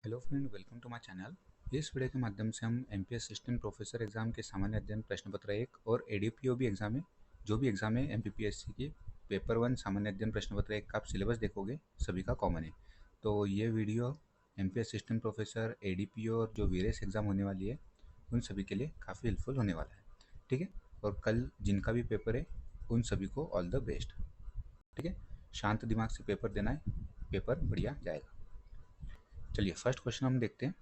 Hello friend, welcome to my channel. इस video के माध्यम से हम एमपीएस असिस्टेंट प्रोफेसर एग्जाम के सामान्य अध्ययन प्रश्न पत्र 1 और एडीपीओबी एग्जाम है, जो भी एग्जाम है एमपीपीएससी की पेपर 1 सामान्य अध्ययन प्रश्न पत्र 1 का आप सिलेबस देखोगे सभी का कॉमन है। तो ये video MPS assistant professor, ADPO और जो वीरेस एग्जाम होने वाली है उन सभी के लिए काफ़ी हेल्पफुल होने वाला है। ठीक है, और कल जिनका भी पेपर है उन सभी को ऑल द बेस्ट। ठीक है, शांत दिमाग से पेपर देना है, पेपर बढ़िया जाएगा। चलिए फर्स्ट क्वेश्चन हम देखते हैं।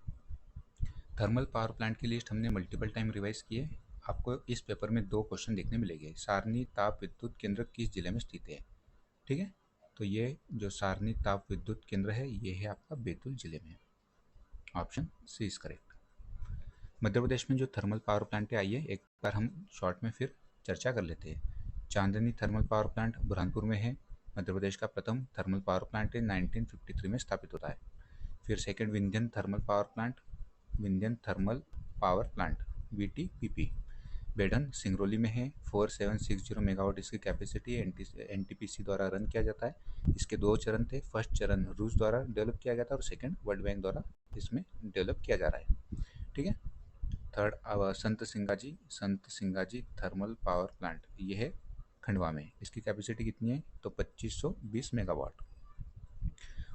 थर्मल पावर प्लांट की लिस्ट हमने मल्टीपल टाइम रिवाइज की है। आपको इस पेपर में 2 क्वेश्चन देखने मिलेंगे। सारनी ताप विद्युत केंद्र किस जिले में स्थित है? ठीक है, तो ये जो सारनी ताप विद्युत केंद्र है ये है आपका बैतूल जिले में। Option C is correct. Madhya Pradesh में जो थर्मल पावर प्लांट है, आइए एक बार हम शॉर्ट में फिर चर्चा कर लेते हैं। चांदनी थर्मल पावर प्लांट बुरहानपुर में है। मध्य प्रदेश का प्रथम थर्मल पावर प्लांट है, 1953 में स्थापित होता है। फिर second Vindhyan thermal power plant, Vindhyan thermal power plant VTPP Baden Singrauli में है। 4760 मेगावाट इसकी कैपेसिटी NTPC द्वारा रन किया जाता है। इसके 2 चरण थे। फर्स्ट चरण रूस द्वारा डेवलप किया गया था और सेकंड वर्ल्ड बैंक द्वारा इसमें डेवलप किया जा रहा है। ठीक है, थर्ड संत सिंगाजी थर्मल पावर प्लांट, ये है खंडवा में। इसकी कैपेसिटी कितनी है? तो 2520 मेगावाट।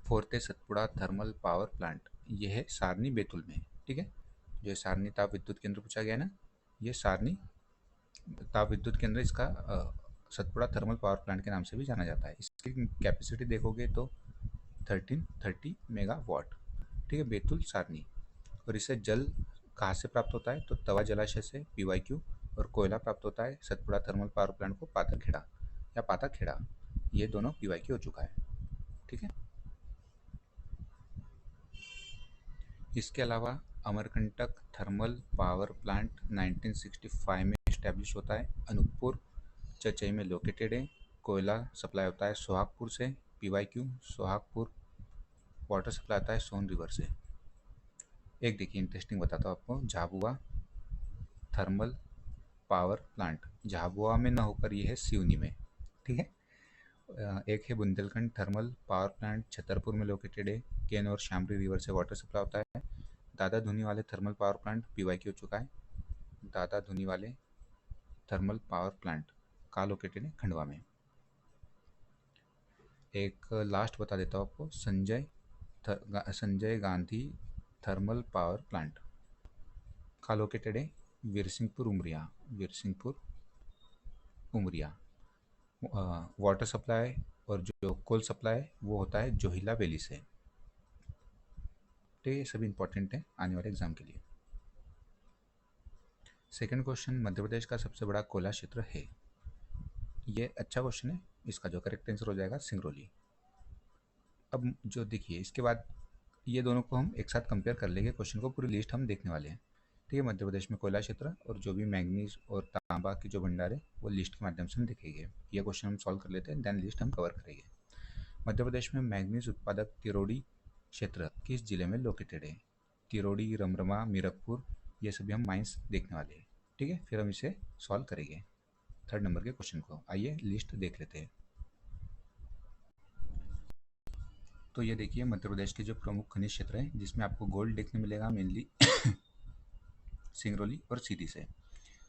फोर्थ है सतपुड़ा थर्मल पावर प्लांट, ये है सारनी बैतूल में। ठीक है, जो सारनी ताप विद्युत केंद्र पूछा गया ना, ये सारनी ताप विद्युत केंद्र इसका सतपुड़ा थर्मल पावर प्लांट के नाम से भी जाना जाता है। इसकी कैपेसिटी देखोगे तो 1330 मेगावाट। ठीक है, बैतूल सारनी। और इसे जल कहाँ से प्राप्त होता है? तो तवा जलाशय से PYQ, और कोयला प्राप्त होता है सतपुड़ा थर्मल पावर प्लांट को पाथरखेड़ा या पाताखेड़ा, ये दोनों PYQ हो चुका है। ठीक है, इसके अलावा अमरकंटक थर्मल पावर प्लांट 1965 में इस्टेब्लिश होता है। अनूपपुर चचई में लोकेटेड है। कोयला सप्लाई होता है सोहागपुर से, PYQ सोहागपुर। वाटर सप्लाई आता है सोन रिवर से। एक देखिए इंटरेस्टिंग बताता हूँ आपको, Jhabua thermal power plant, Jhabua में ना होकर ये है सिवनी में। ठीक है, एक है Bundelkhand thermal power plant, Chhatarpur में लोकेटेड है। केन और शामरी रिवर से वाटर सप्लाई होता है। दादा धुनी वाले थर्मल पावर प्लांट PYQ हो चुका है। दादा धुनी वाले थर्मल पावर प्लांट कहाँ लोकेटेड है? खंडवा में। एक लास्ट बता देता हूँ आपको, Sanjay Gandhi thermal power plant कहाँ लोकेटेड है? वीरसिंहपुर उमरिया। वाटर सप्लाई और जो कोल सप्लाई वो होता है जोहिला वैली से। तो ये सभी इंपॉर्टेंट है आने वाले एग्जाम के लिए। सेकंड क्वेश्चन, मध्य प्रदेश का सबसे बड़ा कोयला क्षेत्र है? ये अच्छा क्वेश्चन है, इसका जो करेक्ट आंसर हो जाएगा सिंगरौली। अब जो देखिए इसके बाद ये दोनों को हम एक साथ कंपेयर कर लेंगे। क्वेश्चन को पूरी लिस्ट हम देखने वाले हैं। ठीक है, मध्य प्रदेश में कोयला क्षेत्र और जो भी मैंगनीज और तांबा की जो भंडार है वो लिस्ट के माध्यम से हम देखेंगे। ये क्वेश्चन हम सॉल्व कर लेते हैं, देन लिस्ट हम कवर करेंगे। मध्य प्रदेश में मैंगनीज उत्पादक तिरोड़ी क्षेत्र किस जिले में लोकेटेड है? तिरोड़ी, रमरमा, मीरकपुर, ये सभी हम माइंस देखने वाले हैं। ठीक है, फिर हम इसे सॉल्व करेंगे थर्ड नंबर के क्वेश्चन को। आइए लिस्ट देख लेते हैं। तो ये देखिए मध्य प्रदेश के जो प्रमुख खनिज क्षेत्र हैं जिसमें आपको गोल्ड देखने मिलेगा मेनली सिंगरौली और सीधी से।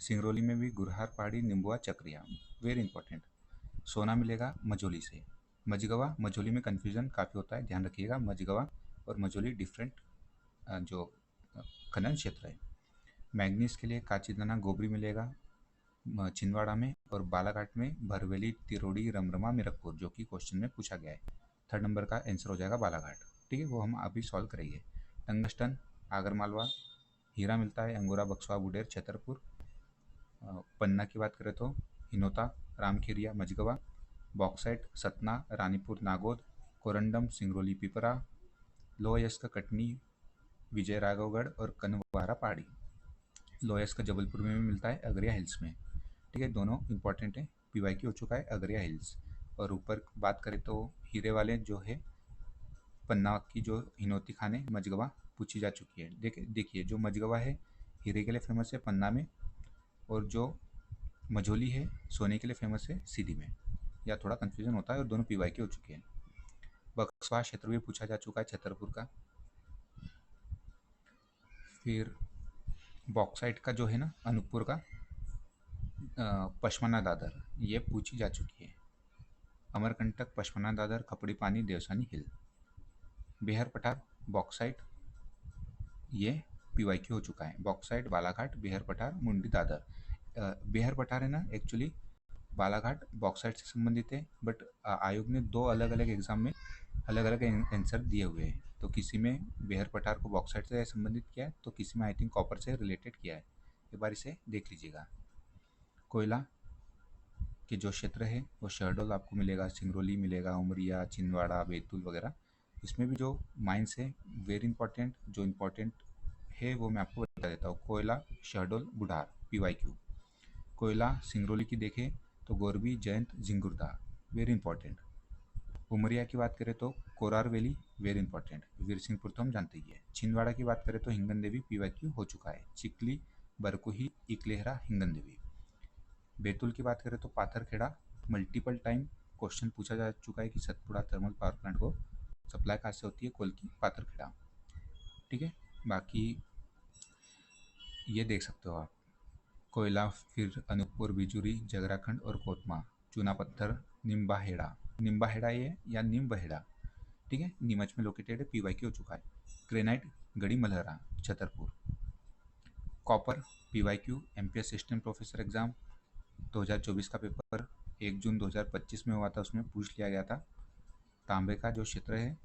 सिंगरौली में भी गुरहार पहाड़ी, निम्बुआ, चक्रिया, वेरी इंपॉर्टेंट। सोना मिलेगा मझौली से। मझगवा, मझौली में कन्फ्यूजन काफ़ी होता है, ध्यान रखिएगा। मझगवा और मझौली डिफरेंट जो खनन क्षेत्र है। मैग्नीज के लिए काचीदाना, गोबरी मिलेगा छिंदवाड़ा में, और बालाघाट में भरवेली, तिरोड़ी, रमरमा, मीरकपुर, जो कि क्वेश्चन में पूछा गया है। थर्ड नंबर का आंसर हो जाएगा बालाघाट। ठीक है, वो हम अभी सॉल्व करेंगे। टंगस्टन आगरमालवा, हीरा मिलता है अंगोरा, बक्सवा, बुडेर, छतरपुर। पन्ना की बात करें तो हिनोता, रामखेरिया, मझगवा। Bauxite Satna, Ranipur, Nagod, corundum, Singrauli, Pipra. लोहयस्क कटनी, विजय राघवगढ़ और कनवारा पहाड़ी। लोहयस्क जबलपुर में भी मिलता है, अगरिया हिल्स में। ठीक है, दोनों इंपॉर्टेंट है। PYQ हो चुका है अगरिया हिल्स। और ऊपर बात करें तो हीरे वाले जो है पन्ना की जो हिनोती खाने मझगवा पूछी जा चुकी है। देखिए जो मझगवा है हीरे के लिए फेमस है पन्ना में, और जो मझौली है सोने के लिए फेमस है सीधी में। या थोड़ा कन्फ्यूजन होता है, और दोनों PYQ हो चुके हैं। बक्सवा क्षेत्र भी पूछा जा चुका है छतरपुर का। फिर बॉक्साइट का जो है ना अनूपपुर का पशमाना दादर, ये पूछी जा चुकी है। अमरकंटक, पशमाना दादर, खपड़ी पानी, देवसानी हिल। बिहार पठार, बॉक्साइट, ये पीवाईक्यू हो चुका है। बॉक्साइट, बालाघाट, बिहार पठार, मुंडी, दादर। बिहार पठार है ना एक्चुअली बालाघाट बॉक्साइट से संबंधित है, बट आयोग ने दो अलग अलग एग्जाम में अलग अलग आंसर दिए हुए हैं। तो किसी में बिहार पठार को बॉक्साइट से संबंधित किया है, तो किसी में आई थिंक कॉपर से रिलेटेड किया है। एक बार इसे देख लीजिएगा। कोयला के जो क्षेत्र है वो शहडोल आपको मिलेगा, सिंगरौली मिलेगा, उमरिया, छिंदवाड़ा, बैतूल वगैरह। इसमें भी जो माइंस है वेरी इंपॉर्टेंट, जो इम्पोर्टेंट है वो मैं आपको बता देता हूँ। कोयला शहडोल बुढ़ार पीवाईक्यू। कोयला सिंगरौली की देखें तो गोरबी, जयंत, झिंगुरदा, वेरी इंपॉर्टेंट। उमरिया की बात करें तो कोरार वैली, वेरी इंपॉर्टेंट। वीर सिंहपुर तो हम जानते ही है। छिंदवाड़ा की बात करें तो हिंगन देवी पीवाईक्यू हो चुका है। चिकली, बरकुही, इकलेहरा, हिंगन देवी। बैतूल की बात करें तो पाथरखेड़ा, मल्टीपल टाइम क्वेश्चन पूछा जा चुका है कि सतपुड़ा थर्मल पावर प्लांट को सप्लाई कहाँ से होती है, कोल की पाथरखेड़ा। ठीक है, बाकी ये देख सकते हो आप। कोयला फिर अनूपपुर, बिजुरी, जगराखंड और कोतमा। चूना पत्थर निम्बाहेड़ा, निम्बाहेड़ा ये या निम्बहेड़ा, ठीक है, नीमच में लोकेटेड है, पीवाईक्यू हो चुका है। Granite Garhi Malhara, Chhatarpur. Copper PYQ MPS assistant professor exam 2024 का पेपर 1 जून 2025 में हुआ था, उसमें पूछ लिया गया था। तांबे का जो क्षेत्र है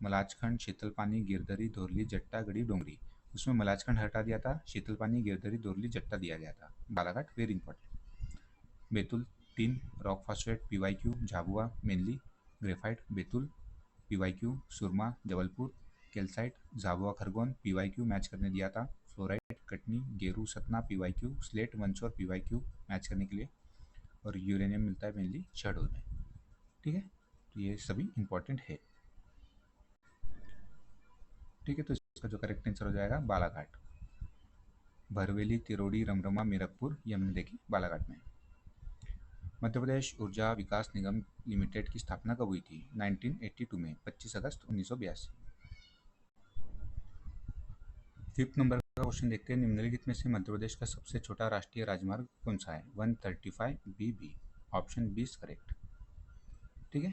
मलाजखंड, शीतलपानी, गिरधरी, धोरली, जट्टा, गढ़ी, डोंगरी, उसमें मलाजखंड हटा दिया था, शीतलपानी, गिरधरी, धोरली, जट्टा दिया गया था। Balaghat very important. Betul 3 rock phosphate PYQ, Jhabua mainly, graphite Betul PYQ, सुरमा Jabalpur, calcite Jhabua Khargone PYQ match करने दिया था। फ्लोराइड कटनी, गेरू, Satna PYQ, slate Mandsaur PYQ match करने के लिए, और यूरेनियम मिलता है मेनली शहडोल में। ठीक है, तो ये सभी इंपॉर्टेंट है। ठीक है, तो इसका जो करेक्ट आंसर हो जाएगा बालाघाट। भरवेली, तिरोड़ी, रमरमा, मीरकपुर, ये हमने देखी बालाघाट में। मध्य प्रदेश ऊर्जा विकास निगम लिमिटेड की स्थापना कब हुई थी? 1982 में, 25 अगस्त 1982। फिफ्थ नंबर का क्वेश्चन देखते हैं। निम्नलिखित में से मध्य प्रदेश का सबसे छोटा राष्ट्रीय राजमार्ग कौन सा है? 135 BB, option B is correct. ठीक है,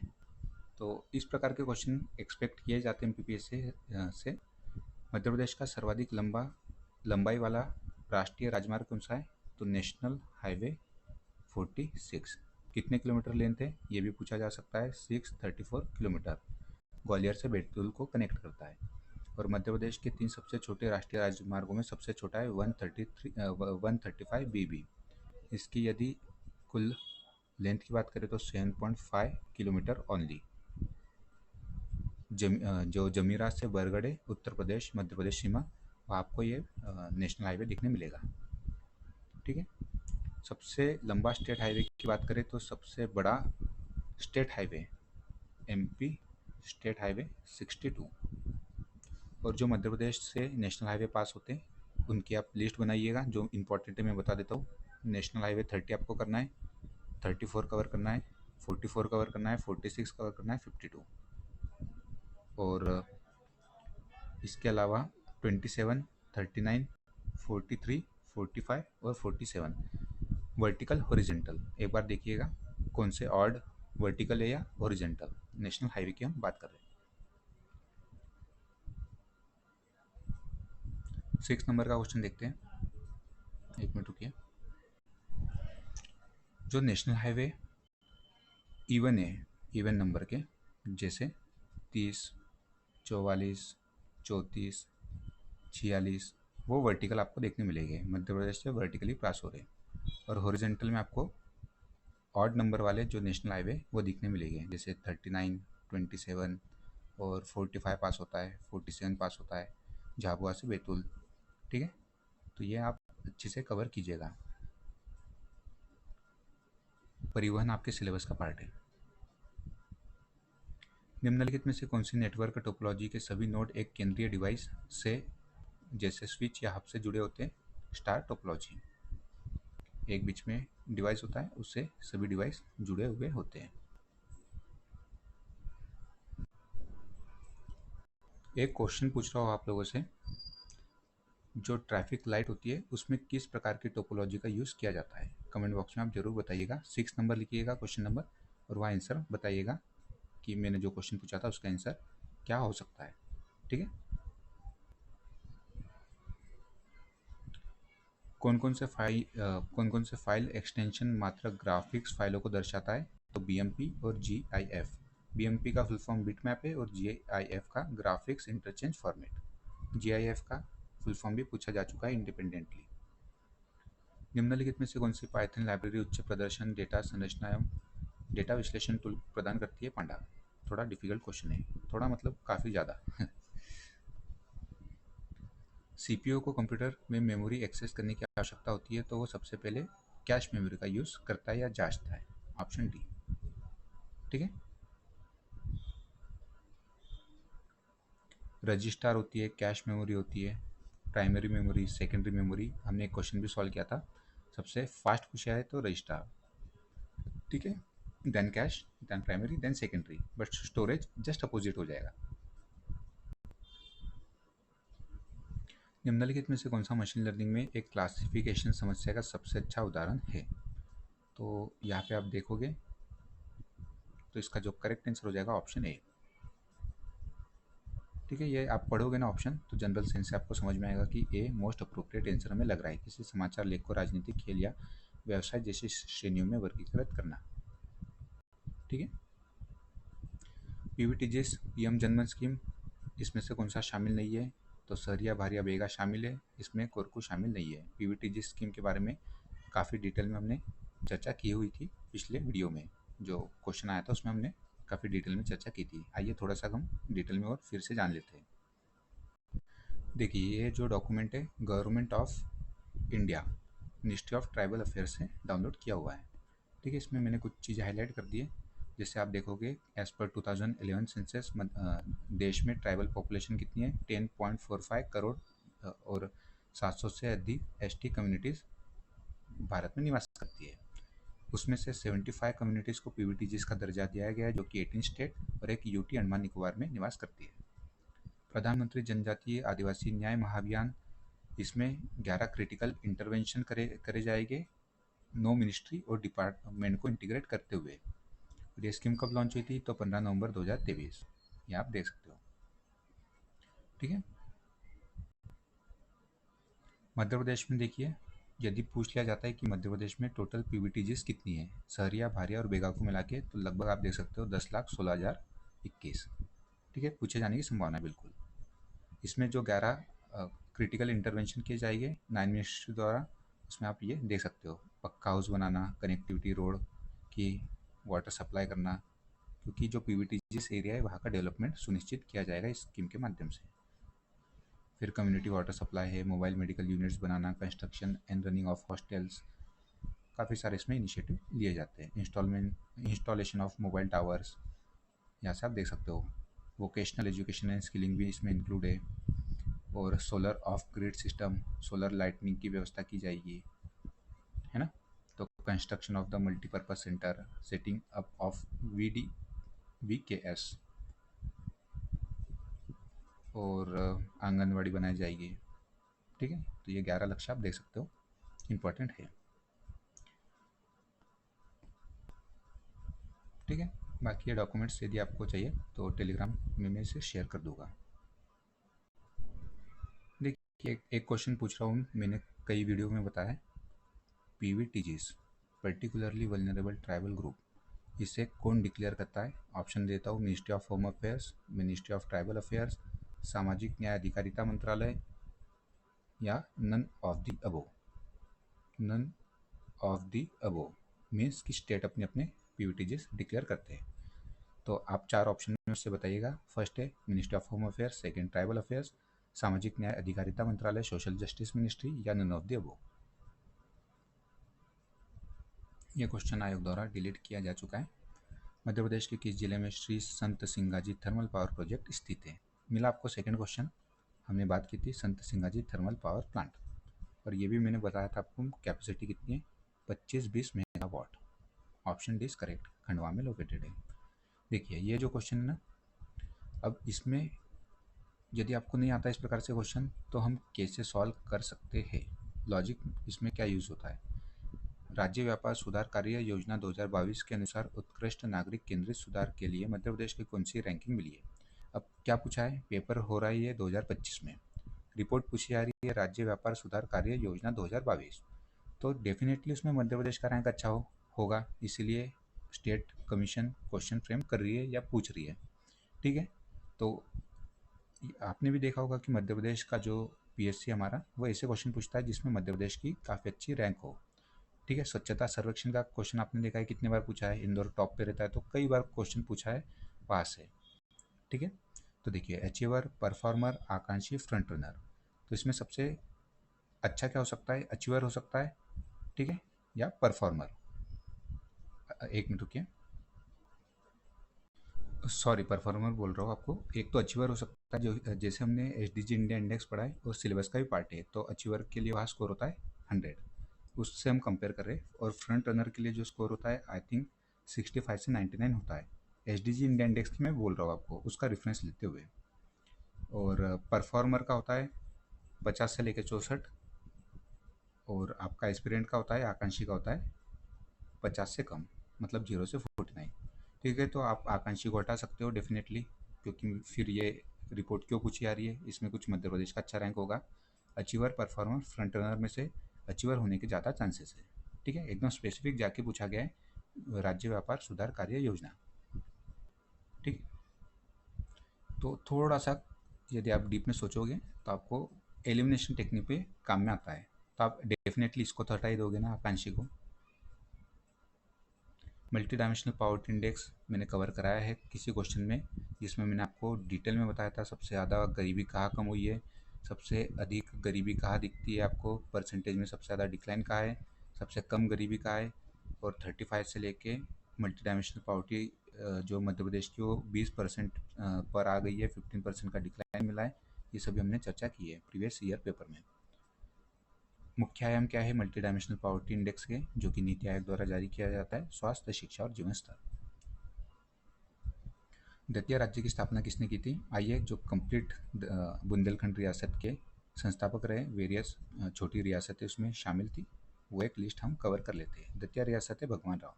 तो इस प्रकार के क्वेश्चन एक्सपेक्ट किए जाते हैं एमपीपीएससी से। मध्य प्रदेश का सर्वाधिक लंबाई वाला राष्ट्रीय राजमार्ग कौन सा है? तो नेशनल हाईवे 46। कितने किलोमीटर लेंथ है ये भी पूछा जा सकता है। 634 किलोमीटर, ग्वालियर से बैतूल को कनेक्ट करता है। और मध्य प्रदेश के 3 सबसे छोटे राष्ट्रीय राजमार्गों में सबसे छोटा है 135 BB। इसकी यदि कुल लेंथ की बात करें तो 7.5 किलोमीटर ओनली। जो जमीरा से बरगढ़ उत्तर प्रदेश मध्य प्रदेश सीमा, वहाँ आपको ये नेशनल हाईवे दिखने मिलेगा। ठीक है, सबसे लंबा स्टेट हाईवे की बात करें तो सबसे बड़ा state highway MP state highway 62। और जो मध्य प्रदेश से नेशनल हाईवे पास होते हैं उनकी आप लिस्ट बनाइएगा। जो इंपॉर्टेंट है मैं बता देता हूँ। नेशनल हाईवे 30 आपको करना है, 34 कवर करना है, 44 कवर करना है, 46 कवर करना है, 52, और इसके अलावा 27, 39, 43, 45 और 47 वर्टिकल हॉरिजेंटल। एक बार देखिएगा कौन से ऑड वर्टिकल है या हॉरिजेंटल। नेशनल हाईवे की हम बात कर रहे हैं। 6 नंबर का क्वेश्चन देखते हैं। एक मिनट रुकिए। जो नेशनल हाईवे इवन है, इवन नंबर के, जैसे 30, 44, 34, 46, वो वर्टिकल आपको देखने मिलेंगे। मध्य प्रदेश से वर्टिकली क्रॉस हो रहे हैं। और हॉरिजेंटल में आपको ऑड नंबर वाले जो नेशनल हाईवे वो दिखने मिलेंगे, जैसे 39, 27 और 45 पास होता है, 47 पास होता है झाबुआ से बैतूल। ठीक है, तो ये आप अच्छे से कवर कीजिएगा। परिवहन आपके सिलेबस का पार्ट है। निम्नलिखित में से कौन सी नेटवर्क टोपोलॉजी के सभी नोड एक केंद्रीय डिवाइस से जैसे स्विच या हब से जुड़े होते हैं? Star topology. एक बीच में डिवाइस होता है, उससे सभी डिवाइस जुड़े हुए होते हैं। एक क्वेश्चन पूछ रहा हूँ आप लोगों से, जो ट्रैफिक लाइट होती है उसमें किस प्रकार की टोपोलॉजी का यूज़ किया जाता है? कमेंट बॉक्स में आप ज़रूर बताइएगा। 6 नंबर लिखिएगा क्वेश्चन नंबर, और वहाँ आंसर बताइएगा कि मैंने जो क्वेश्चन पूछा था उसका आंसर क्या हो सकता है। ठीक है। कौन कौन से फाइल एक्सटेंशन मात्र ग्राफिक्स फाइलों को दर्शाता है? तो बीएमपी और जीआईएफ। बीएमपी का फुल फॉर्म बिटमैप है और जीआईएफ का ग्राफिक्स इंटरचेंज फॉर्मेट। जीआईएफ का फुल फॉर्म भी पूछा जा चुका है इंडिपेंडेंटली। निम्नलिखित में से कौन सी पाइथन लाइब्रेरी उच्च प्रदर्शन डेटा संरचना एवं डेटा विश्लेषण टूल प्रदान करती है? पांडा। थोड़ा डिफिकल्ट क्वेश्चन है, थोड़ा मतलब काफ़ी ज़्यादा। सीपीयू को कंप्यूटर में मेमोरी एक्सेस करने की आवश्यकता होती है तो वो सबसे पहले कैश मेमोरी का यूज़ करता है या जांचता है? Option D. ठीक है। रजिस्टर होती है, कैश मेमोरी होती है, प्राइमरी मेमोरी, सेकेंडरी मेमोरी। हमने एक क्वेश्चन भी सॉल्व किया था, सबसे फास्ट पूछा है तो रजिस्टर। ठीक है। Then cache, then primary, then secondary, but storage just opposite हो जाएगा। निम्नलिखित में से कौन सा मशीन लर्निंग में एक क्लासिफिकेशन समस्या का सबसे अच्छा उदाहरण है? तो यहाँ पे आप देखोगे तो इसका जो करेक्ट आंसर हो जाएगा ऑप्शन ए। ठीक है, ये आप पढ़ोगे ना ऑप्शन तो जनरल सेंस से आपको समझ में आएगा कि ए मोस्ट अप्रोप्रिएट आंसर हमें लग रहा है। किसी समाचार लेख को राजनीतिक, खेल या व्यवसाय जैसी श्रेणियों में वर्गीकृत करना। ठीक है। पीवीटीजीएस पीएम जनमन स्कीम, इसमें से कौन सा शामिल नहीं है? तो सहरिया भारिया बेगा शामिल है, इसमें कोरकू शामिल नहीं है। पीवीटीजीएस स्कीम के बारे में काफ़ी डिटेल में हमने चर्चा की हुई थी पिछले वीडियो में, जो क्वेश्चन आया था उसमें हमने काफ़ी डिटेल में चर्चा की थी। आइए थोड़ा सा हम डिटेल में और फिर से जान लेते हैं। देखिए, ये जो डॉक्यूमेंट है government of India ministry of tribal affairs से डाउनलोड किया हुआ है। ठीक है, इसमें मैंने कुछ चीज़ें हाईलाइट कर दी है। जैसे आप देखोगे एज पर 2011 सेंसस देश में ट्राइबल पॉपुलेशन कितनी है? 10.45 करोड़, और 700 से अधिक एसटी कम्युनिटीज़ भारत में निवास करती है। उसमें से 75 कम्युनिटीज़ को पीवीटीजीज का दर्जा दिया गया है, जो कि 18 स्टेट और एक यूटी अंडमान निकोबार में निवास करती है। प्रधानमंत्री जनजातीय आदिवासी न्याय महाअभियान, इसमें 11 क्रिटिकल इंटरवेंशन करे जाएंगे 9 मिनिस्ट्री और डिपार्टमेंट को इंटीग्रेट करते हुए। ये स्कीम कब लॉन्च हुई थी? तो 15 नवंबर 2023। ये आप देख सकते हो। ठीक है। मध्य प्रदेश में देखिए, यदि पूछ लिया जाता है कि मध्य प्रदेश में टोटल पीवीटीजीज कितनी है सहरिया, भारिया और बेगा को मिला के, तो लगभग आप देख सकते हो 10,16,021। ठीक है, पूछे जाने की संभावना है बिल्कुल। इसमें जो 11 क्रिटिकल इंटरवेंशन किए जाएंगे 9 मिनिस्ट्री द्वारा, उसमें आप ये देख सकते हो। पक्का हाउस बनाना, कनेक्टिविटी रोड की, वाटर सप्लाई करना, क्योंकि जो पीवीटीजीस एरिया है वहाँ का डेवलपमेंट सुनिश्चित किया जाएगा इस स्कीम के माध्यम से। फिर कम्युनिटी वाटर सप्लाई है, mobile medical units banana, construction and running of hostels, काफ़ी सारे इसमें इनिशिएटिव लिए जाते हैं। इंस्टॉलेशन ऑफ मोबाइल टावर्स, यहाँ से आप देख सकते हो। वोकेशनल एजुकेशन एंड स्किलिंग भी इसमें इंक्लूड है। और solar of grid system, solar lightning की व्यवस्था की जाएगी, है ना। तो construction of the multipurpose centre, setting up of VKS, और आंगनवाड़ी बनाई जाएगी। ठीक है, तो ये 11 लक्ष्य आप देख सकते हो, इम्पोर्टेंट है। ठीक है, बाकी ये डॉक्यूमेंट्स यदि आपको चाहिए तो टेलीग्राम में मैं इसे शेयर कर दूंगा। देखिए, एक क्वेश्चन पूछ रहा हूँ, मैंने कई वीडियो में बताया है। PVTGs particularly vulnerable tribal group, इसे कौन डिक्लेयर करता है? ऑप्शन देता हूँ, ministry of home affairs, ministry of tribal affairs, सामाजिक न्याय अधिकारिता मंत्रालय, या none of the above. None of the above means कि स्टेट अपने अपने पीवीटीजीज डिक्लेयर करते हैं। तो आप 4 ऑप्शन में उससे बताइएगा। फर्स्ट है ministry of home affairs, second tribal affairs, सामाजिक न्याय अधिकारिता मंत्रालय सोशल जस्टिस मिनिस्ट्री, या नन ऑफ द अबो। ये क्वेश्चन आयोग द्वारा डिलीट किया जा चुका है। मध्य प्रदेश के किस जिले में श्री संत सिंगाजी थर्मल पावर प्रोजेक्ट स्थित है? मिला आपको सेकंड क्वेश्चन। हमने बात की थी संत सिंगाजी थर्मल पावर प्लांट, और ये भी मैंने बताया था आपको कैपेसिटी कितनी है, 25-20 megawatt. Option D is correct, Khandwa में लोकेटेड है। देखिए, ये जो क्वेश्चन है ना, अब इसमें यदि आपको नहीं आता इस प्रकार से क्वेश्चन तो हम कैसे सॉल्व कर सकते हैं, लॉजिक इसमें क्या यूज़ होता है। राज्य व्यापार सुधार कार्य योजना 2022 के अनुसार उत्कृष्ट नागरिक केंद्रित सुधार के लिए मध्य प्रदेश की कौन सी रैंकिंग मिली है। अब क्या पूछा है, पेपर हो रहा है ये 2025 में, रिपोर्ट पूछी जा रही है राज्य व्यापार सुधार कार्य योजना 2022, तो डेफिनेटली उसमें मध्य प्रदेश का रैंक अच्छा होगा, इसीलिए स्टेट कमीशन क्वेश्चन फ्रेम कर रही है या पूछ रही है। ठीक है, तो आपने भी देखा होगा कि मध्य प्रदेश का जो पीएससी हमारा वो ऐसे क्वेश्चन पूछता है जिसमें मध्य प्रदेश की काफ़ी अच्छी रैंक हो। ठीक है, स्वच्छता सर्वेक्षण का क्वेश्चन आपने देखा है कितने बार पूछा है, इंदौर टॉप पे रहता है तो कई बार क्वेश्चन पूछा है वहाँ से। ठीक है, तो देखिए अचीवर, परफॉर्मर, आकांक्षी, फ्रंट रनर, तो इसमें सबसे अच्छा क्या हो सकता है, अचीवर हो सकता है, ठीक है, या परफॉर्मर। एक मिनट रुकिए, सॉरी परफॉर्मर बोल रहा हूँ आपको। एक तो अचीवर हो सकता है, जो जैसे हमने एसडीजी इंडिया इंडेक्स पढ़ा है और सिलेबस का भी पार्ट है, तो अचीवर के लिए वहाँ स्कोर होता है 100, उससे हम कंपेयर कर रहे हैं। और फ्रंट रनर के लिए जो स्कोर होता है आई थिंक 65 से 99 होता है, एसडीजी इंडिया इंडेक्स की मैं बोल रहा हूँ आपको, उसका रेफरेंस लेते हुए। और परफॉर्मर का होता है 50 से लेकर 64, और आपका एस्पिरेंट का होता है, आकांक्षी का होता है 50 से कम, मतलब 0 से 49। ठीक है, तो आप आकांक्षी को हटा सकते हो डेफिनेटली, क्योंकि फिर ये रिपोर्ट क्यों पूछी जा रही है, इसमें कुछ मध्य प्रदेश का अच्छा रैंक होगा। अचीवर, परफॉर्मर, फ्रंट रनर में से अचीवर होने के ज़्यादा चांसेस है। ठीक है, एकदम स्पेसिफिक जाके पूछा गया है राज्य व्यापार सुधार कार्य योजना। ठीक, तो थोड़ा सा यदि आप डीप में सोचोगे तो आपको एलिमिनेशन टेक्निक पे काम में आता है, तो आप डेफिनेटली इसको तो हटा ही दोगे ना आकांक्षी को। मल्टी डायमेंशनल पावर्टी इंडेक्स मैंने कवर कराया है किसी क्वेश्चन में, जिसमें मैंने आपको डिटेल में बताया था सबसे ज़्यादा गरीबी कहाँ कम हुई है, सबसे अधिक गरीबी कहाँ दिखती है आपको, परसेंटेज में सबसे ज़्यादा डिक्लाइन कहाँ है, सबसे कम गरीबी कहाँ है, और 35 से लेके मल्टी डायमेंशनल पावर्टी जो मध्य प्रदेश की वो 20% पर आ गई है, 15% का डिक्लाइन मिला है, ये सभी हमने चर्चा की है प्रीवियस ईयर पेपर में। मुख्य आयाम क्या है मल्टी डायमेंशनल पावर्टी इंडेक्स के, जो कि नीति आयोग द्वारा जारी किया जाता है, स्वास्थ्य, शिक्षा और जीवन स्तर। दतिया राज्य की स्थापना किसने की थी, आइए जो कंप्लीट बुंदेलखंड रियासत के संस्थापक रहे, वेरियस छोटी रियासतें उसमें शामिल थी, वो एक लिस्ट हम कवर कर लेते हैं। दतिया रियासत है भगवान राव।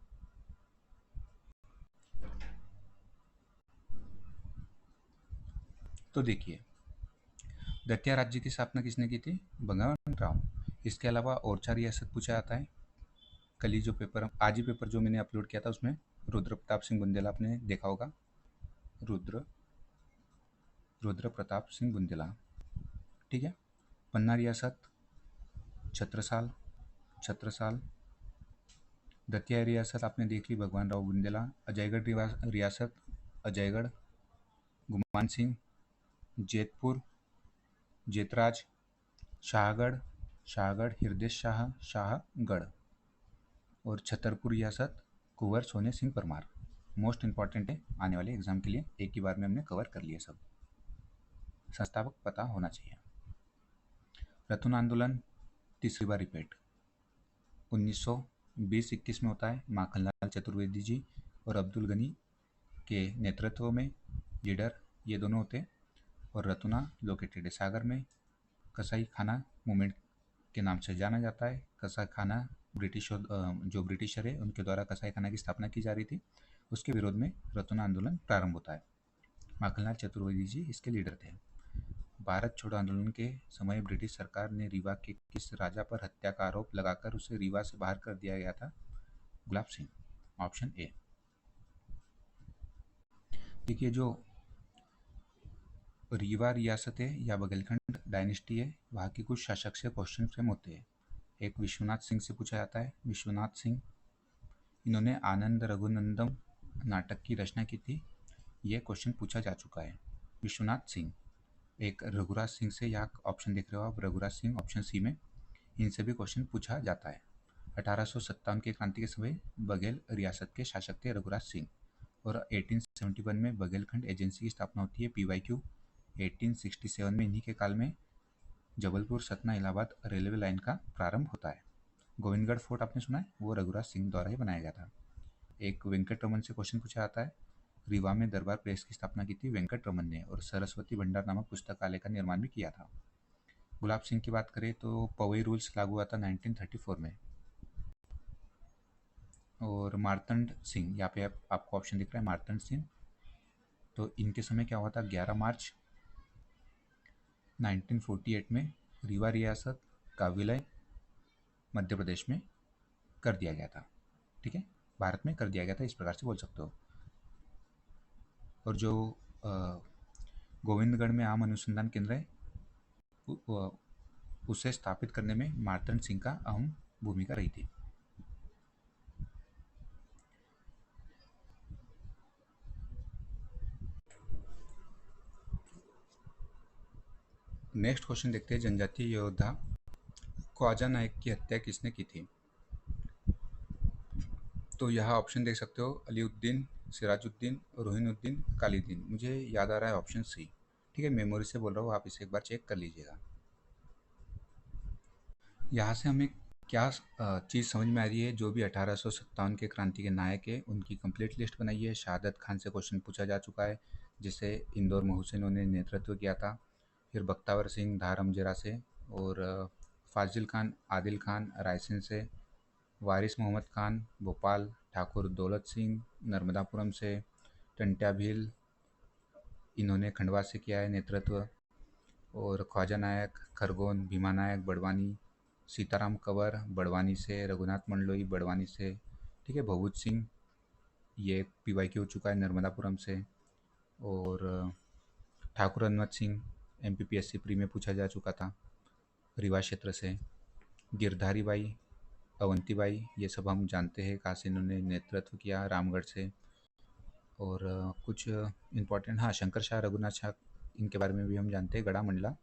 तो देखिए दतिया राज्य की स्थापना किसने की थी, भगवान राव। इसके अलावा और 4 रियासत पूछा जाता है। कल ही जो पेपर, आज ही पेपर जो मैंने अपलोड किया था उसमें रुद्र प्रताप सिंह बुंदेला आपने देखा होगा, रुद्र रुद्र प्रताप सिंह बुंदेला। ठीक है, पन्ना रियासत, छत्रसाल, छत्रसाल। दतिया रियासत आपने देख ली, भगवान राव बुंदेला। अजयगढ़ रियासत, अजयगढ़, गुमान सिंह, जेतपुर, जेतराज, शाहगढ़, शाहगढ़, हृदय शाह, शाहगढ़। और छतरपुर रियासत, कुंवर सोने सिंह परमार। मोस्ट इंपॉर्टेंट है आने वाले एग्जाम के लिए, एक ही बार में हमने कवर कर लिए सब, संस्थापक पता होना चाहिए। रतन आंदोलन तीसरी बार रिपीट 1920-21 में होता है, माखनलाल चतुर्वेदी जी और अब्दुल गनी के नेतृत्व में लीडर ये दोनों होते हैं। और रतुना लोकेटेड है सागर में, कसाई खाना मूवमेंट के नाम से जाना जाता है। कसाई खाना जो ब्रिटिशर है उनके द्वारा कसाई खाना की स्थापना की जा रही थी, उसके विरोध में रतुना आंदोलन प्रारंभ होता है। माखनलाल चतुर्वेदी जी इसके लीडर थे। भारत छोड़ो आंदोलन के समय ब्रिटिश सरकार ने रीवा के किस राजा पर हत्या का आरोप लगाकर उसे रीवा से बाहर कर दिया गया था, गुलाब सिंह, ऑप्शन ए। देखिए जो रीवा रियासत है या बघेलखंड डायनेस्टी है, वहाँ के कुछ शासक से क्वेश्चन फ्रेम होते हैं। एक विश्वनाथ सिंह से पूछा जाता है, विश्वनाथ सिंह, इन्होंने आनंद रघुनंदन नाटक की रचना की थी, ये क्वेश्चन पूछा जा चुका है। विश्वनाथ सिंह। एक रघुराज सिंह से, यहाँ ऑप्शन देख रहे हो आप, रघुराज सिंह ऑप्शन सी में, इनसे भी क्वेश्चन पूछा जाता है। 1857 की क्रांति के समय बघेल रियासत के शासक थे रघुराज सिंह, और 1871 में बघेलखंड एजेंसी की स्थापना होती है, PYQ। 1867 में इन्हीं के काल में जबलपुर सतना इलाहाबाद रेलवे लाइन का प्रारंभ होता है। गोविंदगढ़ फोर्ट आपने सुना है, वो रघुराज सिंह द्वारा ही बनाया गया था। एक वेंकट रमन से क्वेश्चन पूछा जाता है, रीवा में दरबार प्रेस की स्थापना की थी वेंकट रमन ने, और सरस्वती भंडार नामक पुस्तकालय का निर्माण भी किया था। गुलाब सिंह की बात करें तो पवई रूल्स लागू हुआ था 1934 में। और मार्तंड सिंह, यहाँ पे आपको ऑप्शन दिख रहा है मार्तंड सिंह, तो इनके समय क्या हुआ था, 11 मार्च 1948 में रीवा रियासत का विलय मध्य प्रदेश में कर दिया गया था। ठीक है, भारत में कर दिया गया था, इस प्रकार से बोल सकते हो। और जो गोविंदगढ़ में आम अनुसंधान केंद्र है, उसे स्थापित करने में मार्तंड सिंह का अहम भूमिका रही थी। नेक्स्ट क्वेश्चन देखते हैं, जनजातीय योद्धा ख्वाजा नायक की हत्या किसने की थी? तो यहाँ ऑप्शन देख सकते हो, अलीउद्दीन, सिराजुद्दीन, रोहिनुद्दीन, कालीदीन। मुझे याद आ रहा है ऑप्शन सी। ठीक है, मेमोरी से बोल रहा हूँ, आप इसे एक बार चेक कर लीजिएगा। यहाँ से हमें क्या चीज़ समझ में आ रही है, जो भी 1857 के क्रांति के नायक है उनकी कंप्लीट लिस्ट बनाई है। शहादत खान से क्वेश्चन पूछा जा चुका है, जिसे इंदौर महूसेनों ने नेतृत्व किया था। फिर बख्तावर सिंह धार अमजरा से, और फाजिल खान आदिल खान रायसेन से, वारिस मोहम्मद खान भोपाल, ठाकुर दौलत सिंह नर्मदापुरम से, टंट्या भील इन्होंने खंडवा से किया है नेतृत्व, और ख्वाजा नायक खरगोन, भीमा नायक बड़वानी, सीताराम कंवर बड़वानी से, रघुनाथ मंडलोई बड़वानी से। ठीक है, भभूत सिंह ये PYQ हो चुका है नर्मदापुरम से, और ठाकुर हनुमत सिंह MPPSC प्री में पूछा जा चुका था रीवा क्षेत्र से। गिरधारी बाई, अवंतीबाई, ये सब हम जानते हैं कहाँ से इन्होंने नेतृत्व किया, रामगढ़ से। और कुछ इम्पोर्टेंट, हाँ, शंकर शाह, रघुनाथ शाह, इनके बारे में भी हम जानते हैं, गढ़ा मंडला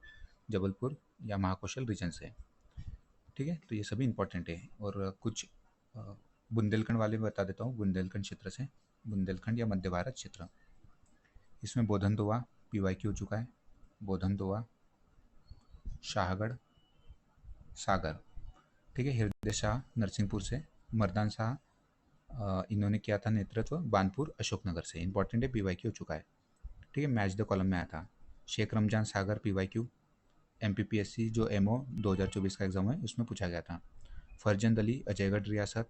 जबलपुर या महाकौशल रीजन से। ठीक है, तो ये सभी इंपॉर्टेंट है। और कुछ बुंदेलखंड वाले भी बता देता हूँ, बुंदेलखंड क्षेत्र से, बुंदेलखंड या मध्य भारत क्षेत्र, इसमें बोधन दोआ PYQ हो चुका है, बोधन दोआ, शाहगढ़, सागर। ठीक है, हृदय शाह नरसिंहपुर से, मर्दान शाह इन्होंने किया था नेतृत्व बानपुर अशोकनगर से, इंपॉर्टेंट है, PYQ हो चुका है। ठीक है, मैच द कॉलम में आया था। शेख रमजान सागर PYQ MPPSC जो MO 2024 का एग्जाम है उसमें पूछा गया था। फरजंद अली अजयगढ़ रियासत।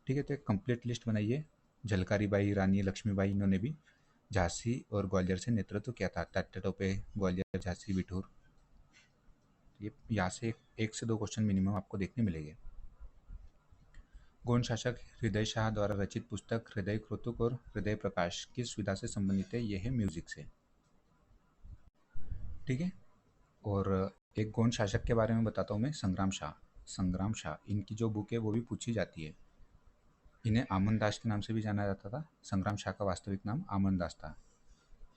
ठीक है, तो एक कंप्लीट लिस्ट बनाइए। झलकारी बाई, रानी लक्ष्मीबाई, इन्होंने भी झांसी और ग्वालियर से नेतृत्व किया था। टट्टे टोपे, ग्वालियर, झांसी, बिठूर। ये यहाँ से एक से दो क्वेश्चन मिनिमम आपको देखने मिलेंगे। गौंड शासक हृदय शाह द्वारा रचित पुस्तक हृदय कौतुक और हृदय प्रकाश किस विधा से संबंधित है? यह है म्यूजिक से। ठीक है, और एक गौंड शासक के बारे में बताता हूँ मैं, संग्राम शाह। संग्राम शाह, इनकी जो बुक है वो भी पूछी जाती है। इन्हें आमन दास के नाम से भी जाना जाता था। संग्राम शाह का वास्तविक नाम आमन दास था।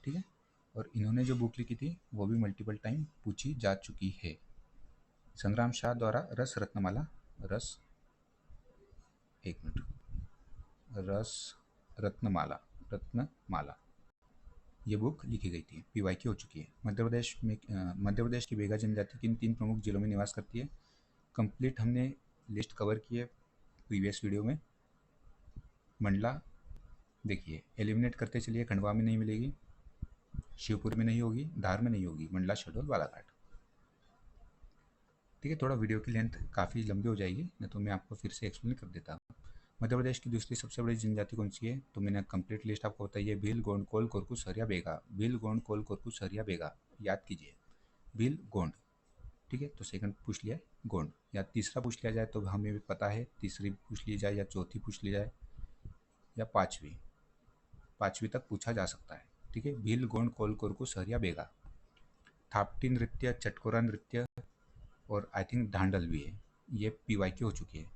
ठीक है, और इन्होंने जो बुक लिखी थी वो भी मल्टीपल टाइम पूछी जा चुकी है। संग्राम शाह द्वारा रस रत्नमाला, रस, एक मिनट, रस रत्नमाला, रत्नमाला, ये बुक लिखी गई थी, PYQ हो चुकी है। मध्य प्रदेश की बेगा जनजाति किन 3 प्रमुख जिलों में निवास करती है? कंप्लीट हमने लिस्ट कवर की है प्रीवियस वीडियो में। मंडला, देखिए एलिमिनेट करते चलिए, खंडवा में नहीं मिलेगी, शिवपुर में नहीं होगी, धार में नहीं होगी, मंडला, शहडोल, बालाघाट। ठीक है, थोड़ा वीडियो की लेंथ काफ़ी लंबी हो जाएगी, नहीं तो मैं आपको फिर से एक्सप्लेन कर देता हूँ। मध्य प्रदेश की दूसरी सबसे बड़ी जनजाति कौन सी है? तो मैंने कंप्लीट लिस्ट आपको बताई है। भील, गोंड, कोल, कोरकू, सरिया, बेगा। भील, गोंड, कोल, कोरकू, सरिया, बेगा, याद कीजिए, भील, गोंड। ठीक है, तो सेकंड पूछ लिया है गोंड, या तीसरा पूछ लिया जाए तो हमें भी पता है, तीसरी पूछ ली जाए या चौथी पूछ ली जाए या पाँचवीं तक पूछा जा सकता है। ठीक है, भील, गोंड, कोल, कोरकू, सरिया, बेगा। थापटी नृत्य, चटकोरा नृत्य, और आई थिंक ढांडल भी है, ये PYQ हो चुकी है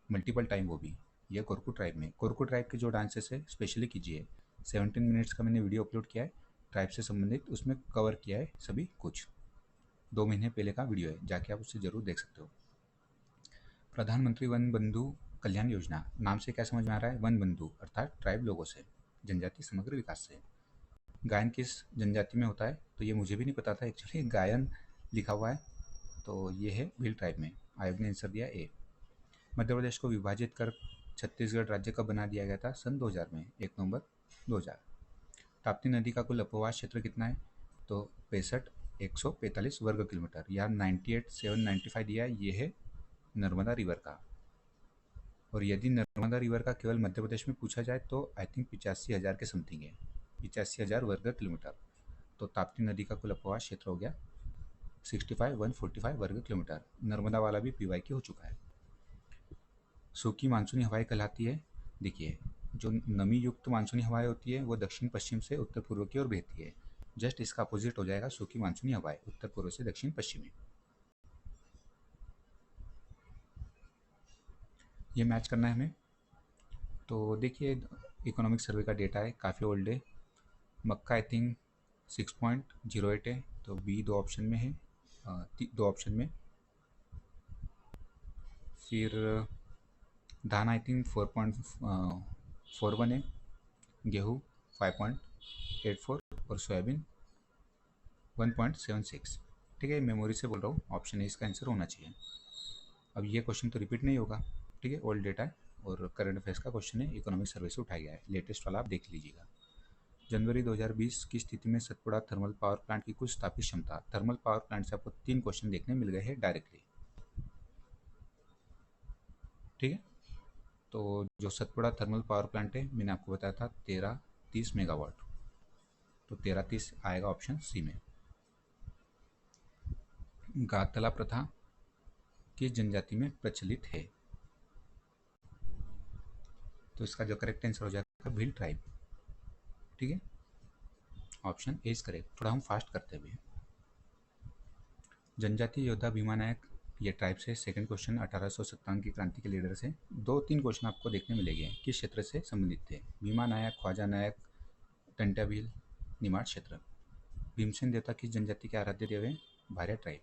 मल्टीपल टाइम, वो भी ये कोरकू ट्राइब में। कोरकू ट्राइब के जो डांसेस है स्पेशली कीजिए। 17 मिनट्स का मैंने वीडियो अपलोड किया है ट्राइब से संबंधित, उसमें कवर किया है सभी कुछ, 2 महीने पहले का वीडियो है, जाके आप उससे ज़रूर देख सकते हो। प्रधानमंत्री वन बंधु कल्याण योजना, नाम से क्या समझ में आ रहा है? वन बंधु अर्थात ट्राइब लोगों से, जनजाति समग्र विकास से। गायन किस जनजाति में होता है? तो ये मुझे भी नहीं पता था एक्चुअली, गायन लिखा हुआ है, तो ये है भील ट्राइब में। आयोग ने आंसर दिया ए। मध्य प्रदेश को विभाजित कर छत्तीसगढ़ राज्य कब बना दिया गया था? सन 2000 में, 1 नवंबर 2000। ताप्ती नदी का कुल अपवास क्षेत्र कितना है? तो 145 वर्ग किलोमीटर। यहाँ 98,795 दिया है, ये है नर्मदा रिवर का। और यदि नर्मदा रिवर का केवल मध्य प्रदेश में पूछा जाए तो आई थिंक 85,000 के समथिंग है, 85,000 वर्ग किलोमीटर। तो ताप्ती नदी का कुल अपवास क्षेत्र हो गया 65,145 वर्ग किलोमीटर। नर्मदा वाला भी PYQ हो चुका है। सूखी मानसूनी हवाएं कहलाती है, देखिए जो नमी युक्त मानसूनी हवाएं होती है वो दक्षिण पश्चिम से उत्तर पूर्व की ओर बहती है। जस्ट इसका अपोजिट हो जाएगा सूखी मानसूनी हवाएं, उत्तर पूर्व से दक्षिण पश्चिमी। ये मैच करना है हमें। तो देखिए इकोनॉमिक सर्वे का डेटा है, काफ़ी ओल्ड है। मक्का आई थिंक 6.08 है, तो बी दो ऑप्शन में है, दो ऑप्शन में। फिर धान आई थिंक 4.41 है, गेहूँ 5.84 और सोयाबीन 1.76। ठीक है, मेमोरी से बोल रहा हूँ, ऑप्शन ए इसका आंसर होना चाहिए। अब ये क्वेश्चन तो रिपीट नहीं होगा, ठीक है, ओल्ड डेटा है और करंट अफेयर्स का क्वेश्चन है, इकोनॉमिक सर्वे से उठाया गया है, लेटेस्ट वाला आप देख लीजिएगा। जनवरी 2020 की स्थिति में सतपुड़ा थर्मल पावर प्लांट की कुल स्थापित क्षमता। थर्मल पावर प्लांट से आपको 3 क्वेश्चन देखने मिल गए हैं डायरेक्टली, ठीक है। तो जो सतपुड़ा थर्मल पावर प्लांट है मैंने आपको बताया था 1330 मेगावाट, तो 1330 आएगा ऑप्शन सी में। गातला प्रथा किस जनजाति में प्रचलित है? तो इसका जो करेक्ट आंसर हो जाएगा भील ट्राइब, ठीक है, ऑप्शन ए इज करेक्ट। थोड़ा हम फास्ट करते हुए, जनजातीय योद्धा भीमा नायक, ये ट्राइब से। सेकंड क्वेश्चन 1857 की क्रांति के लीडर से। 2-3 क्वेश्चन आपको देखने मिलेंगे किस क्षेत्र से संबंधित थे। भीमा नायक, ख्वाजा नायक, टंटा भील, निमाड़ क्षेत्र। भीमसेन देवता किस जनजाति के आराध्य देव हैं? भारिया ट्राइब।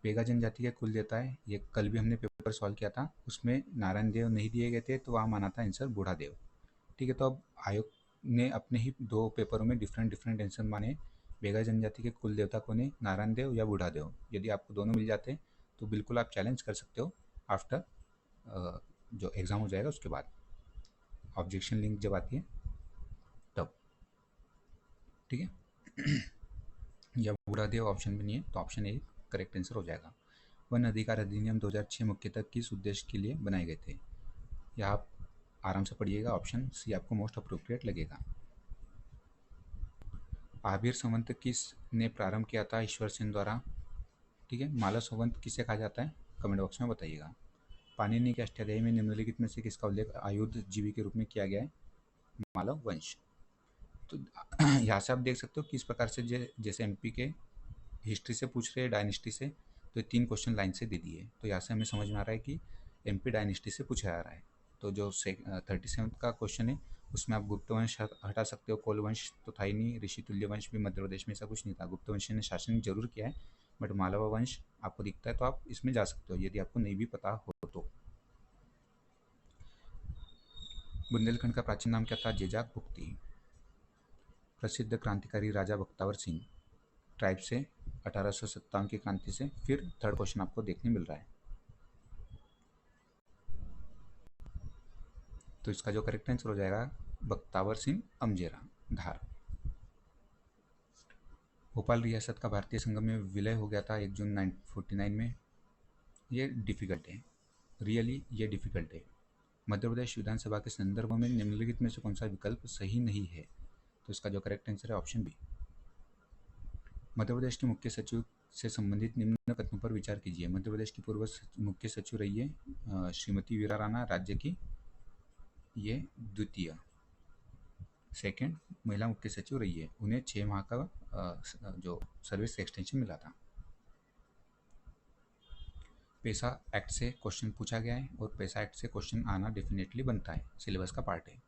बेगा जनजाति के कुल देवता है, ये कल भी हमने पेपर सॉल्व किया था, उसमें नारायण देव नहीं दिए गए थे, तो वहाँ माना था आंसर बूढ़ा देव, ठीक है। तो अब आयोग ने अपने ही 2 पेपरों में डिफरेंट डिफरेंट आंसर माने। बेगा जनजाति के कुल देवता कौन है? नारायण देव या बूढ़ा देव। यदि आपको दोनों मिल जाते तो बिल्कुल आप चैलेंज कर सकते हो आफ्टर जो एग्ज़ाम हो जाएगा उसके बाद, ऑब्जेक्शन लिंक जब आती है तब, ठीक है। या बूढ़ा देव ऑप्शन में नहीं है, तो ऑप्शन ए करेक्ट आंसर हो जाएगा। वन अधिकार अधिनियम 2006 मुख्यतः किस उद्देश्य के लिए बनाए गए थे? यह आप आराम से पढ़िएगा, ऑप्शन सी आपको मोस्ट अप्रोप्रिएट लगेगा। आबिर संवंत किसने प्रारंभ किया था ईश्वर सेन द्वारा? ठीक है, मालव संवंत किसे कहा जाता है? कमेंट बॉक्स में बताइएगा। पाणिनि के अष्टाध्यायी में निम्नलिखित में से किसका उल्लेख आयुध जीवी के रूप में किया गया है? मालव वंश। तो यहाँ से आप देख सकते हो किस प्रकार से जैसे एमपी के हिस्ट्री से पूछ रहे हैं, डायनेस्टी से, तो 3 क्वेश्चन लाइन से दे दिए, तो यहाँ से हमें समझ में आ रहा है कि एमपी डायनेस्टी से पूछा जा रहा है। तो जो 37 का क्वेश्चन है उसमें आप गुप्त वंश हटा सकते हो, कोल वंश तो था ही नहीं, ऋषि तुल्य वंश भी मध्य प्रदेश में ऐसा कुछ नहीं था। गुप्त वंश ने शासन जरूर किया है, बट मालवा वंश आपको दिखता है, तो आप इसमें जा सकते हो यदि आपको नहीं भी पता हो तो। बुंदेलखंड का प्राचीन नाम क्या था? जेजाक भुक्ति। प्रसिद्ध क्रांतिकारी राजा बख्तावर सिंह, ट्राइब से, 1857 की क्रांति से। फिर थर्ड क्वेश्चन आपको देखने मिल रहा है, तो इसका जो करेक्ट आंसर हो जाएगा बख्तावर सिंह अमजेरा, धार। भोपाल रियासत का भारतीय संघ में विलय हो गया था 1 जून 1949 में। ये डिफ़िकल्ट है, रियली ये डिफ़िकल्ट है। मध्य प्रदेश विधानसभा के संदर्भ में निम्नलिखित में से कौन सा विकल्प सही नहीं है? तो इसका जो करेक्ट आंसर है ऑप्शन बी। मध्य प्रदेश के मुख्य सचिव से संबंधित निम्न कथनों पर विचार कीजिए। मध्य प्रदेश की पूर्व मुख्य सचिव रही है श्रीमती वीरा राणा, राज्य की ये द्वितीय सेकंड महिला मुख्य सचिव रही है। उन्हें 6 माह का जो सर्विस एक्सटेंशन मिला था। पैसा एक्ट से क्वेश्चन पूछा गया है और पैसा एक्ट से क्वेश्चन आना डेफिनेटली बनता है, सिलेबस का पार्ट है।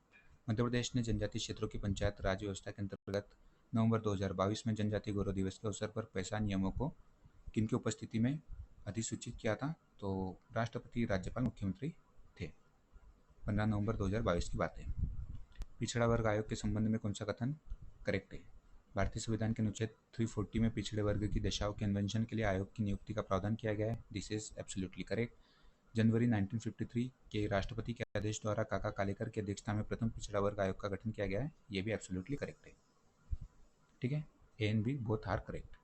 मध्य प्रदेश ने जनजातीय क्षेत्रों की पंचायत राज व्यवस्था के अंतर्गत नवंबर 2022 में जनजातीय गौरव दिवस के अवसर पर पैसा नियमों को किनकी उपस्थिति में अधिसूचित किया था? तो राष्ट्रपति, राज्यपाल, मुख्यमंत्री थे। 15 नवंबर 2022 की बात है। पिछड़ा वर्ग आयोग के संबंध में कौन सा कथन करेक्ट है? भारतीय संविधान के अनुच्छेद 340 में पिछड़े वर्ग की दशाओं के अन्वेषण के लिए आयोग की नियुक्ति का प्रावधान किया गया है। This is absolutely correct. जनवरी 1953 के राष्ट्रपति के आदेश द्वारा काका कालेकर की अध्यक्षता में प्रथम पिछड़ा वर्ग आयोग का गठन किया गया है। ये भी एब्सोल्युटली करेक्ट है। ठीक है, A and B both are correct.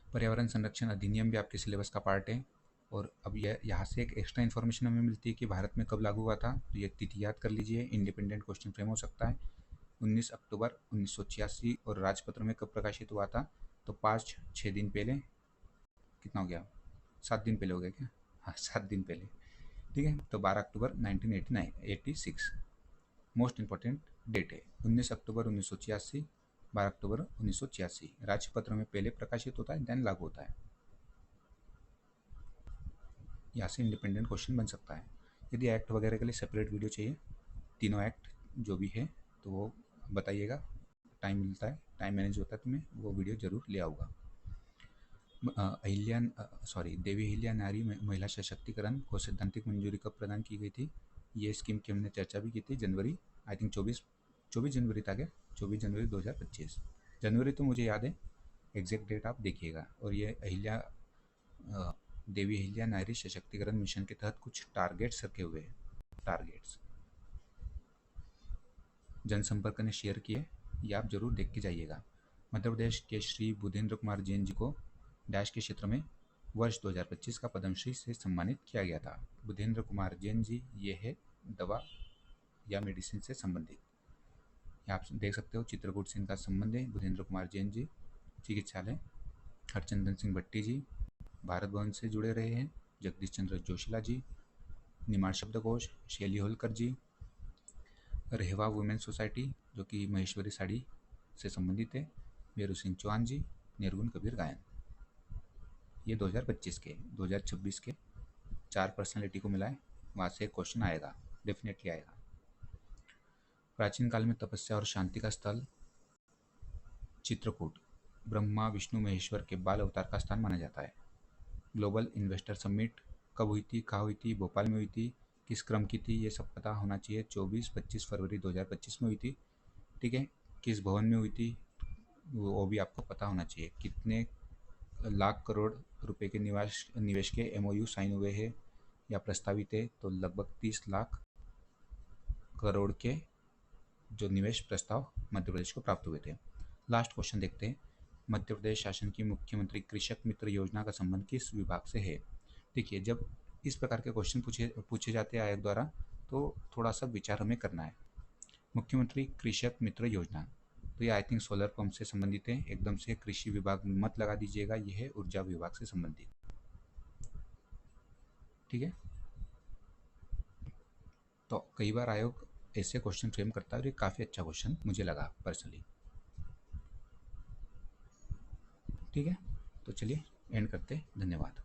पर्यावरण संरक्षण अधिनियम भी आपके सिलेबस का पार्ट है। और अब यह यहाँ से एक एक्स्ट्रा इन्फॉर्मेशन हमें मिलती है कि भारत में कब लागू हुआ था, तो ये तिथि याद कर लीजिए। इंडिपेंडेंट क्वेश्चन फ्रेम हो सकता है। 19 अक्टूबर 1986। और राजपत्र में कब प्रकाशित हुआ था, तो 5-6 दिन पहले। कितना हो गया, 7 दिन पहले हो गया क्या? हाँ, 7 दिन पहले। ठीक है, तो 12 अक्टूबर 1986 मोस्ट इंपॉर्टेंट डेट है। 19 अक्टूबर 1986, 12 अक्टूबर 1986 राजपत्र में पहले प्रकाशित होता है, देन लागू होता है। यहाँ से इंडिपेंडेंट क्वेश्चन बन सकता है। यदि एक्ट वगैरह के लिए सेपरेट वीडियो चाहिए, तीनों एक्ट जो भी है तो वो बताइएगा, टाइम मिलता है, टाइम मैनेज होता है तो मैं वो वीडियो जरूर ले आऊँगा। देवी अहिल्या नारी महिला सशक्तिकरण को सैद्धांतिक मंजूरी कब प्रदान की गई थी? ये स्कीम की हमने चर्चा भी की थी। जनवरी, आई थिंक 24 जनवरी था क्या? 24 जनवरी 2025। जनवरी तो मुझे याद है, एग्जैक्ट डेट आप देखिएगा। और ये देवी अहिल्या नारी सशक्तिकरण मिशन के तहत कुछ टारगेट्स रखे हुए हैं। टारगेट्स जनसंपर्क ने शेयर किए, ये आप जरूर देख के जाइएगा। मध्य प्रदेश के श्री बुधेंद्र कुमार जैन जी को डैश के क्षेत्र में वर्ष 2025 का पद्मश्री से सम्मानित किया गया था। बुधेंद्र कुमार जैन जी, ये है दवा या मेडिसिन से संबंधित। आप देख सकते हो चित्रकूट से इनका संबंध है। बुधेंद्र कुमार जैन जी चिकित्सालय। हरचंदन सिंह भट्टी जी भारत भवन से जुड़े रहे हैं। जगदीश चंद्र जोशीला जी निमाड़ शब्दकोश। शैली होलकर जी रेहवा वुमेन सोसाइटी जो कि महेश्वरी साड़ी से संबंधित है। मेरू सिंह चौहान जी निर्गुण कबीर गायन। ये 2025 के, 2026 के 4 पर्सनालिटी को मिला है, वहाँ से एक क्वेश्चन आएगा, डेफिनेटली आएगा। प्राचीन काल में तपस्या और शांति का स्थल चित्रकूट ब्रह्मा विष्णु महेश्वर के बाल अवतार का स्थान माना जाता है। ग्लोबल इन्वेस्टर समिट कब हुई थी, कहाँ हुई थी? भोपाल में हुई थी। किस क्रम की थी, ये सब पता होना चाहिए। 24-25 फरवरी 2025 में हुई थी। ठीक है, किस भवन में हुई थी वो भी आपको पता होना चाहिए। कितने लाख करोड़ रुपए के निवेश के एमओयू साइन हुए हैं या प्रस्तावित है, तो लगभग 30 लाख करोड़ के जो निवेश प्रस्ताव मध्य प्रदेश को प्राप्त हुए थे। लास्ट क्वेश्चन देखते हैं। मध्य प्रदेश शासन की मुख्यमंत्री कृषक मित्र योजना का संबंध किस विभाग से है? देखिए, जब इस प्रकार के क्वेश्चन पूछे जाते हैं आयोग द्वारा, तो थोड़ा सा विचार हमें करना है। मुख्यमंत्री कृषक मित्र योजना, तो ये आई थिंक सोलर पंप से संबंधित है। एकदम से कृषि विभाग मत लगा दीजिएगा, यह है ऊर्जा विभाग से संबंधित। ठीक है, तो कई बार आयोग ऐसे क्वेश्चन फ्रेम करता है और ये काफ़ी अच्छा क्वेश्चन मुझे लगा पर्सनली। ठीक है, तो चलिए एंड करते हैं। धन्यवाद।